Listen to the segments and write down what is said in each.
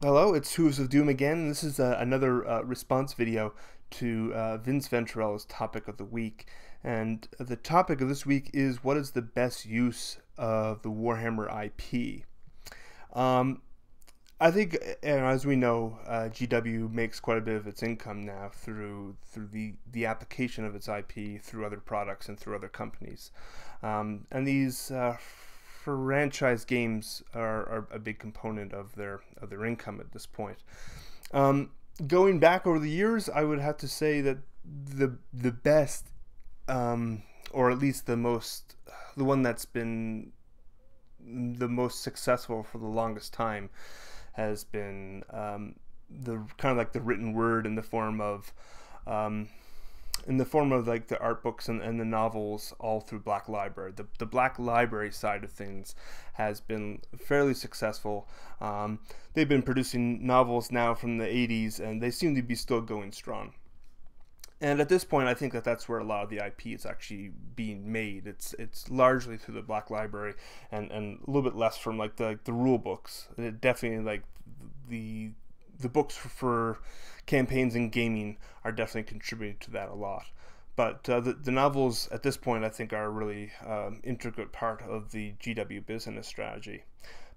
Hello, it's Hooves of Doom again. This is another response video to Vince Venturella's topic of the week. And the topic of this week is, what is the best use of the Warhammer IP? I think, as we know, GW makes quite a bit of its income now through the application of its IP through other products and through other companies. And these franchise games are a big component of their income at this point. Going back over the years, I would have to say that the best, or at least the one that's been the most successful for the longest time, has been the kind of like the written word in the form of like the art books and the novels all through Black Library. The Black Library side of things has been fairly successful. They've been producing novels now from the 80s, and they seem to be still going strong. And at this point, I think that that's where a lot of the IP is actually being made. It's largely through the Black Library, and a little bit less from like the rule books. It definitely, like the books for campaigns and gaming are definitely contributing to that a lot. But the novels at this point, I think, are a really intricate part of the GW business strategy.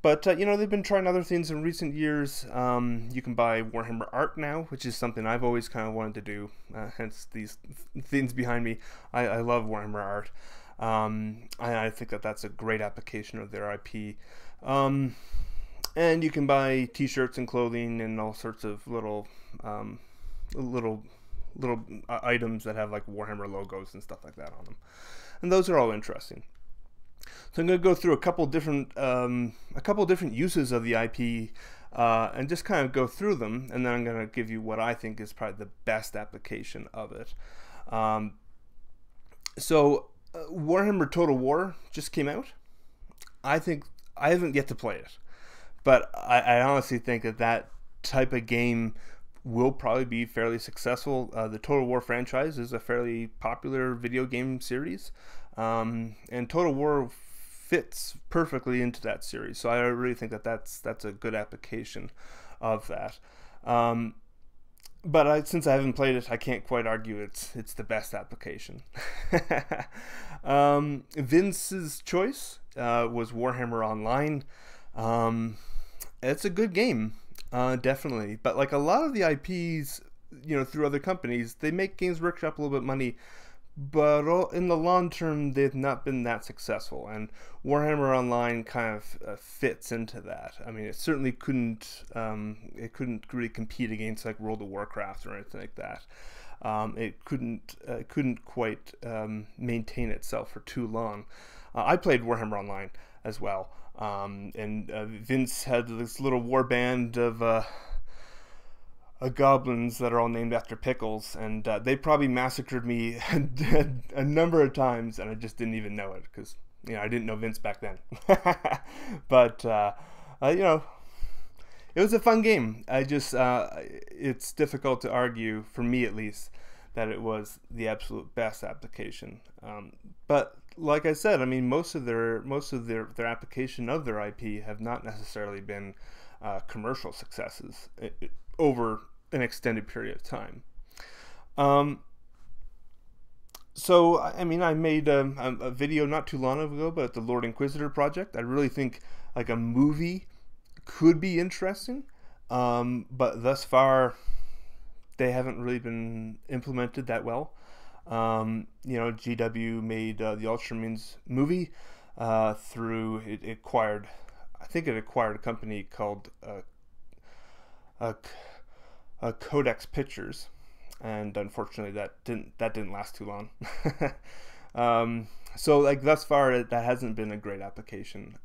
But they've been trying other things in recent years. You can buy Warhammer art now, which is something I've always kind of wanted to do. Hence these things behind me. I love Warhammer art. I think that that's a great application of their IP. And you can buy T-shirts and clothing and all sorts of little items that have like Warhammer logos and stuff like that on them, and those are all interesting. So I'm going to go through a couple different uses of the IP, and just kind of go through them, and then I'm going to give you what I think is probably the best application of it. Warhammer Total War just came out. I haven't yet to play it, but I honestly think that type of game will probably be fairly successful. The Total War franchise is a fairly popular video game series, and Total War fits perfectly into that series. So I really think that that's a good application of that. But since I haven't played it, I can't quite argue it's the best application. Vince's choice was Warhammer Online. It's a good game, definitely. But like a lot of the IPs, through other companies, they make Games Workshop a little bit of money, but in the long term, they've not been that successful. And Warhammer Online kind of fits into that. I mean, it certainly couldn't really compete against like World of Warcraft or anything like that. It couldn't quite maintain itself for too long. I played Warhammer Online as well, and Vince had this little war band of goblins that are all named after pickles, and they probably massacred me a number of times, and I just didn't even know it because I didn't know Vince back then. But it was a fun game. It's difficult to argue, for me at least, that it was the absolute best application. But like I said, I mean, most of their application of their IP have not necessarily been commercial successes over an extended period of time. So I mean, I made a video not too long ago about the Lord Inquisitor project. I really think like a movie could be interesting, but thus far they haven't really been implemented that well. GW made the Ultramarines movie through it acquired a company called Codex Pictures, and unfortunately that didn't last too long. So like thus far, that hasn't been a great application.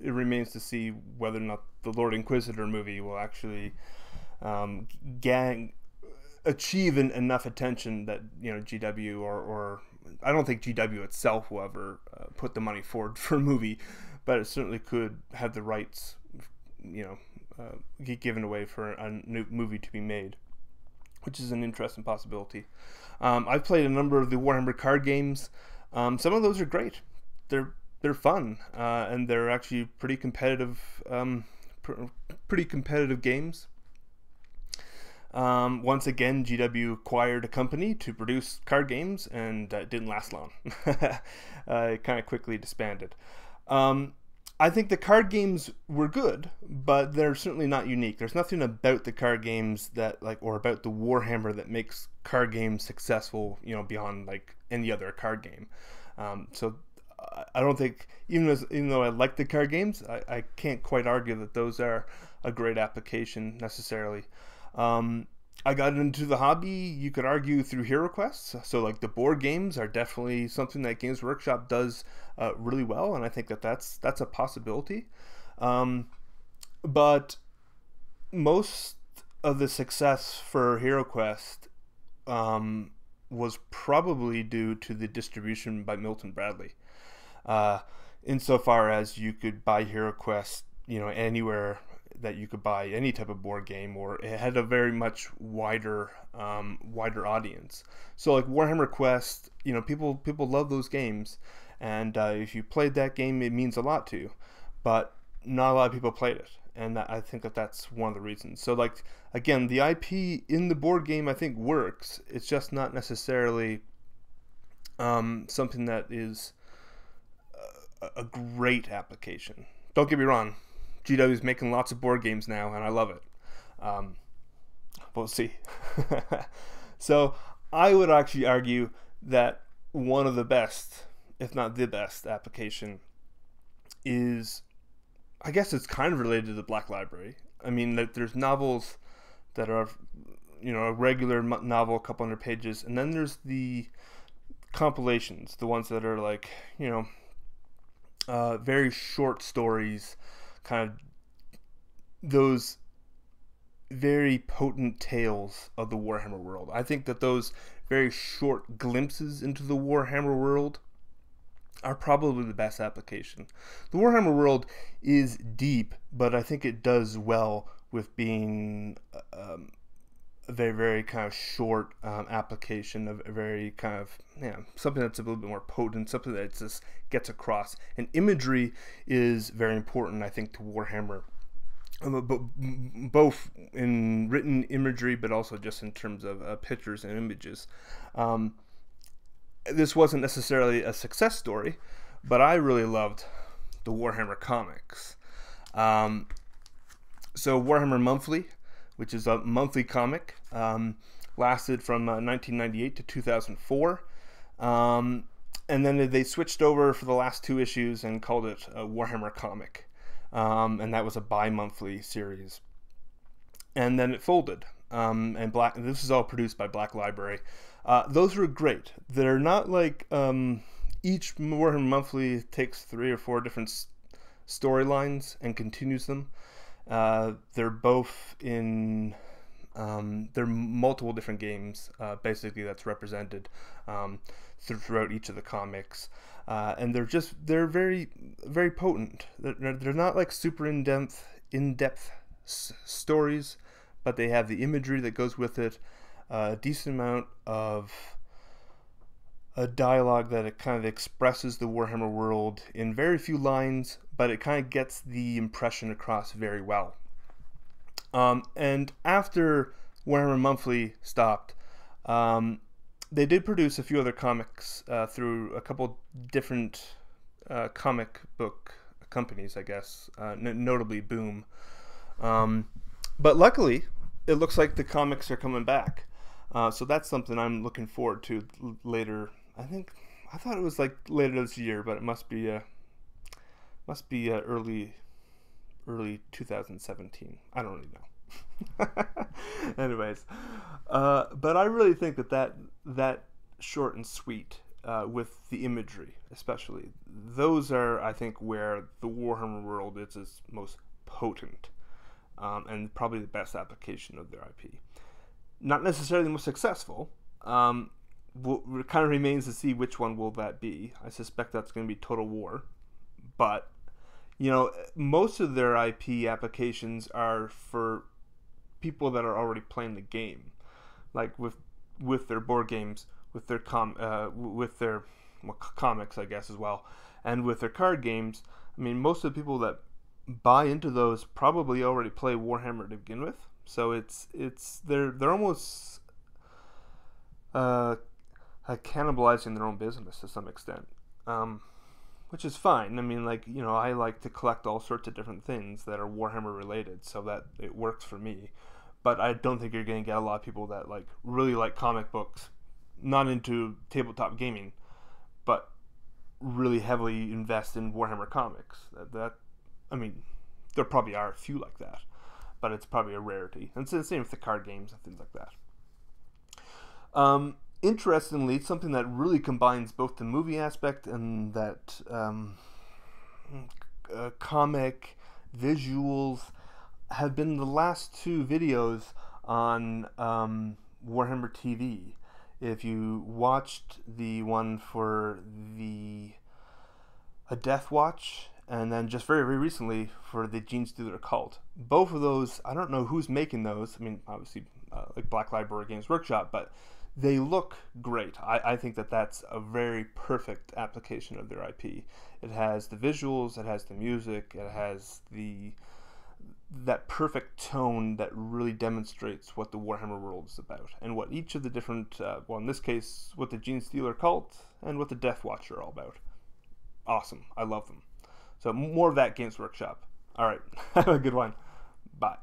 It remains to see whether or not the Lord Inquisitor movie will actually achieve enough attention that GW or I don't think GW itself will ever put the money forward for a movie, but it certainly could have the rights get given away for a new movie to be made, which is an interesting possibility. I've played a number of the Warhammer card games. Some of those are great. They're fun, and they're actually pretty competitive pretty competitive games. Once again, GW acquired a company to produce card games, and it didn't last long. It kind of quickly disbanded. I think the card games were good, but they're certainly not unique. There's nothing about the card games that or about the Warhammer that makes card games successful, beyond any other card game. So I don't think, even though I like the card games, I can't quite argue that those are a great application necessarily. I got into the hobby, you could argue, through HeroQuest. So the board games are definitely something that Games Workshop does really well, and I think that's a possibility. But most of the success for HeroQuest was probably due to the distribution by Milton Bradley. Insofar as you could buy HeroQuest, anywhere that you could buy any type of board game, or it had a very much wider audience. So Warhammer Quest, people love those games, and if you played that game, it means a lot to you, but not a lot of people played it, and I think that's one of the reasons. So again, the IP in the board game I think works. It's just not necessarily something that is a great application. Don't get me wrong, GW is making lots of board games now, and I love it. We'll see. So I would actually argue that one of the best, if not the best, application is, I guess it's kind of related to the Black Library. I mean, there's novels that are, a regular novel, a couple hundred pages, and then there's the compilations, the ones that are very short stories, kind of those very potent tales of the Warhammer world. I think that those very short glimpses into the Warhammer world are probably the best application. The Warhammer world is deep, but I think it does well with being a very, very kind of short application of a very kind of, something that's a little bit more potent, something that just gets across. And imagery is very important, I think, to Warhammer, both in written imagery, but also just in terms of pictures and images. This wasn't necessarily a success story, but I really loved the Warhammer comics. So Warhammer Monthly, which is a monthly comic, lasted from 1998 to 2004. And then they switched over for the last 2 issues and called it a Warhammer Comic. And that was a bi-monthly series. And then it folded. This is all produced by Black Library. Those were great. They're not each Warhammer Monthly takes 3 or 4 different storylines and continues them. They're both in there are multiple different games basically that's represented throughout each of the comics, and they're very, very potent. They're not super in-depth stories, but they have the imagery that goes with it, a decent amount of a dialogue that it kind of expresses the Warhammer world in very few lines, but it kind of gets the impression across very well. And after Warhammer Monthly stopped, they did produce a few other comics through a couple different comic book companies, I guess, notably Boom. But luckily, it looks like the comics are coming back. So that's something I'm looking forward to later. I thought it was later this year, but it must be early 2017. I don't really know. Anyways, but I really think that short and sweet with the imagery, especially, those are, I think, where the Warhammer world is its most potent, and probably the best application of their IP. Not necessarily the most successful. It kind of remains to see which one will that be. I suspect that's going to be Total War, but most of their IP applications are for people that are already playing the game, with their board games, with their comics, I guess, as well, and with their card games. I mean, most of the people that buy into those probably already play Warhammer to begin with. So they're almost cannibalizing their own business to some extent, which is fine. I mean, like, you know, I like to collect all sorts of different things that are Warhammer related, so that it works for me. But I don't think you're going to get a lot of people that like really like comic books, not into tabletop gaming, but really heavily invest in Warhammer comics. I mean, there probably are a few like that, but it's probably a rarity. And it's the same with the card games and things like that. Interestingly, something that really combines both the movie aspect and that comic visuals have been the last two videos on Warhammer TV. If you watched the one for a Death Watch, and then just very, very recently for the Gene Stealer Cult. Both of those, I don't know who's making those. I mean, obviously, like Black Library Games Workshop, but they look great. I think that that's a very perfect application of their IP. It has the visuals, it has the music, it has that perfect tone that really demonstrates what the Warhammer world is about, and what each of the different, well, in this case, what the Gene Stealer Cult and what the Death Watch are all about. Awesome. I love them. So more of that, Games Workshop. All right. Have a good one. Bye.